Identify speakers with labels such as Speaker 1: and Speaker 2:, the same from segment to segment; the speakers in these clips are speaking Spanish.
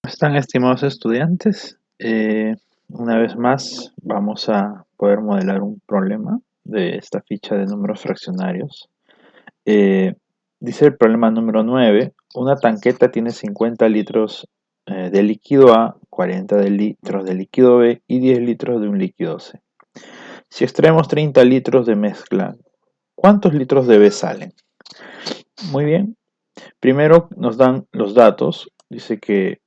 Speaker 1: Están estimados estudiantes, una vez más vamos a poder modelar un problema de esta ficha de números fraccionarios. Eh, Dice el problema número 9: una tanqueta tiene 50 litros de líquido A, 40 de litros de líquido B y 10 litros de un líquido C. Si extraemos 30 litros de mezcla, ¿cuántos litros de B salen? Muy bien, primero nos dan los datos, dice que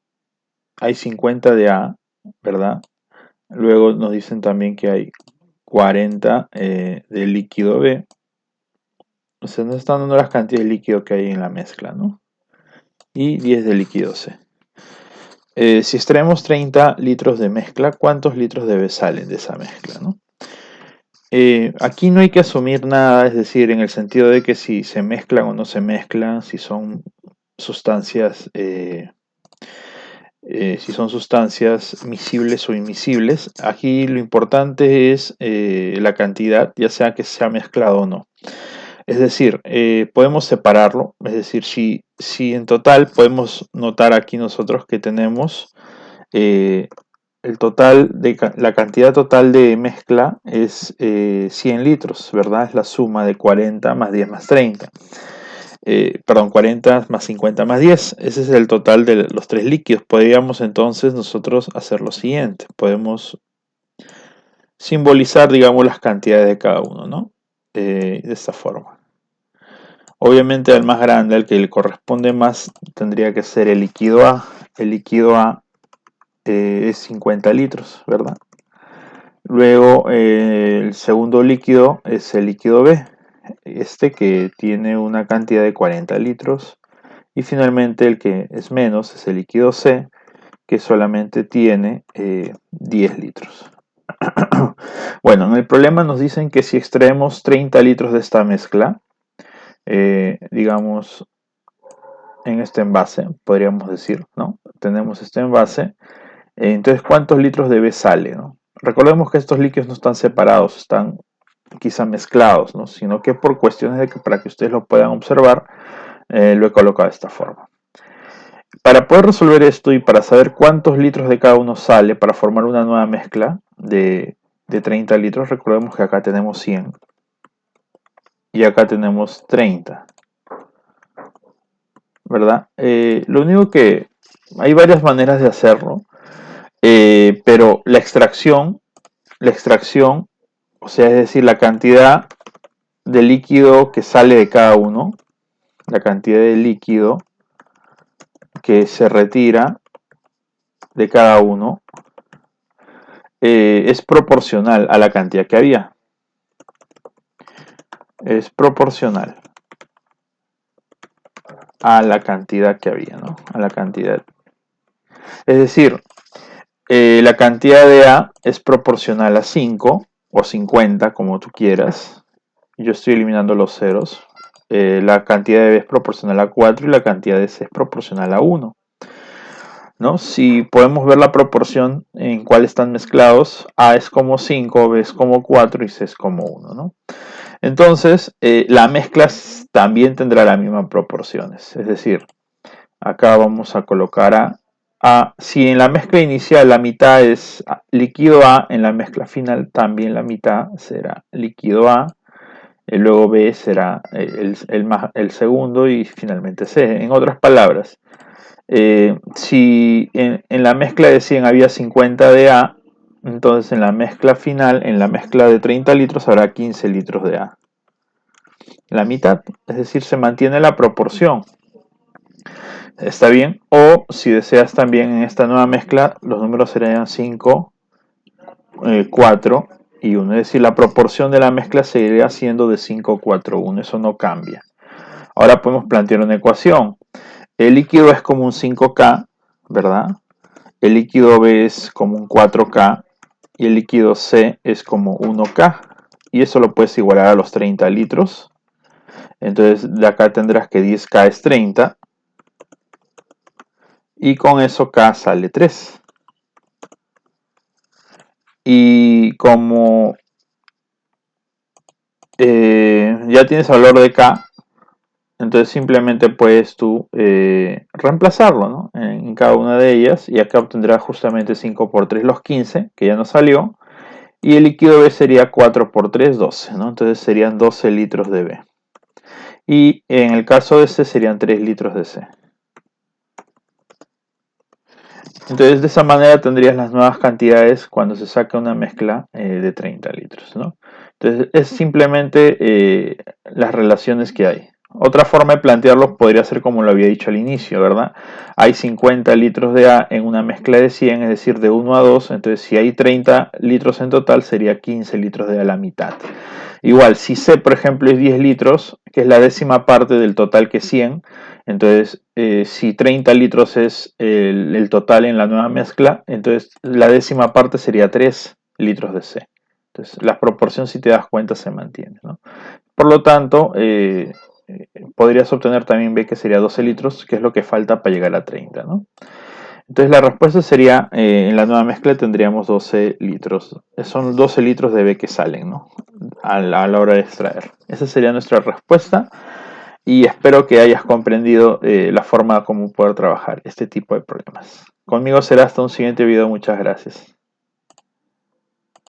Speaker 1: hay 50 de A, ¿verdad? Luego nos dicen también que hay 40 de líquido B. O sea, nos están dando las cantidades de líquido que hay en la mezcla, ¿no? Y 10 de líquido C. Si extraemos 30 litros de mezcla, ¿cuántos litros de B salen de esa mezcla, no? Aquí no hay que asumir nada, es decir, en el sentido de que si se mezclan o no se mezclan, si son sustancias miscibles o invisibles. Aquí lo importante es la cantidad, ya sea que sea mezclado o no. Es decir, podemos separarlo, es decir, si en total podemos notar aquí nosotros que tenemos eh, la cantidad total de mezcla es 100 litros, ¿verdad? Es la suma de 40 más 10 más 30. Perdón, 40 más 50 más 10. Ese es el total de los tres líquidos. Podríamos entonces nosotros hacer lo siguiente. Podemos simbolizar, digamos, las cantidades de cada uno, ¿no? De esta forma. Obviamente al más grande, al que le corresponde más, tendría que ser el líquido A. El líquido A es 50 litros, ¿verdad? Luego el segundo líquido es el líquido B, este que tiene una cantidad de 40 litros. Y finalmente el que es menos es el líquido C, que solamente tiene 10 litros. Bueno, en el problema nos dicen que si extraemos 30 litros de esta mezcla, digamos, en este envase, podríamos decir, ¿no? Tenemos este envase. Entonces, ¿cuántos litros de B sale, no? Recordemos que estos líquidos no están separados, están quizá mezclados, ¿no? Sino que por cuestiones de que para que ustedes lo puedan observar, lo he colocado de esta forma. Para poder resolver esto y para saber cuántos litros de cada uno sale para formar una nueva mezcla de 30 litros, recordemos que acá tenemos 100 y acá tenemos 30, ¿verdad? Lo único que hay varias maneras de hacerlo, pero la extracción, o sea, es decir, la cantidad de líquido que sale de cada uno, la cantidad de líquido que se retira de cada uno, es proporcional a la cantidad que había. Es proporcional a la cantidad que había, ¿no? A la cantidad. Es decir, la cantidad de A es proporcional a 5 o 50, como tú quieras. Yo estoy eliminando los ceros. La cantidad de B es proporcional a 4 y la cantidad de C es proporcional a 1. ¿No? Si podemos ver la proporción en cuál están mezclados, A es como 5, B es como 4 y C es como 1, ¿no? Entonces, la mezcla también tendrá las mismas proporciones. Es decir, acá vamos a colocar si en la mezcla inicial la mitad es líquido A, en la mezcla final también la mitad será líquido A. Luego B será el segundo y finalmente C. En otras palabras, si en la mezcla de 100 había 50 de A, entonces en la mezcla final, en la mezcla de 30 litros, habrá 15 litros de A. La mitad, es decir, se mantiene la proporción. ¿Está bien? O si deseas también en esta nueva mezcla, los números serían 5, 4 y 1. Es decir, la proporción de la mezcla seguiría siendo de 5, 4, 1. Eso no cambia. Ahora podemos plantear una ecuación. El líquido es como un 5K, ¿verdad? El líquido B es como un 4K y el líquido C es como 1K. Y eso lo puedes igualar a los 30 litros. Entonces de acá tendrás que 10K es 30. Y con eso K sale 3. Y como ya tienes el valor de K, Entonces simplemente puedes tú reemplazarlo, ¿no? En cada una de ellas, y acá obtendrás justamente 5 por 3 los 15, que ya nos salió, y el líquido B sería 4 por 3 12, ¿no? Entonces serían 12 litros de B. Y en el caso de C serían 3 litros de C. Entonces de esa manera tendrías las nuevas cantidades cuando se saca una mezcla de 30 litros, ¿no? Entonces es simplemente las relaciones que hay. Otra forma de plantearlo podría ser como lo había dicho al inicio, ¿verdad? Hay 50 litros de A en una mezcla de 100, es decir, de 1 a 2. Entonces si hay 30 litros en total, sería 15 litros de A a la mitad. Igual, si C, por ejemplo, es 10 litros, que es la décima parte del total que 100, entonces si 30 litros es el total en la nueva mezcla, entonces la décima parte sería 3 litros de C. Entonces la proporción, si te das cuenta, se mantiene, ¿no? Por lo tanto, podrías obtener también B, que sería 12 litros, que es lo que falta para llegar a 30, ¿no? Entonces la respuesta sería, en la nueva mezcla tendríamos 12 litros. Son 12 litros de B que salen, ¿no? A la hora de extraer. Esa sería nuestra respuesta, y espero que hayas comprendido la forma como poder trabajar este tipo de problemas. Conmigo será hasta un siguiente video. Muchas gracias.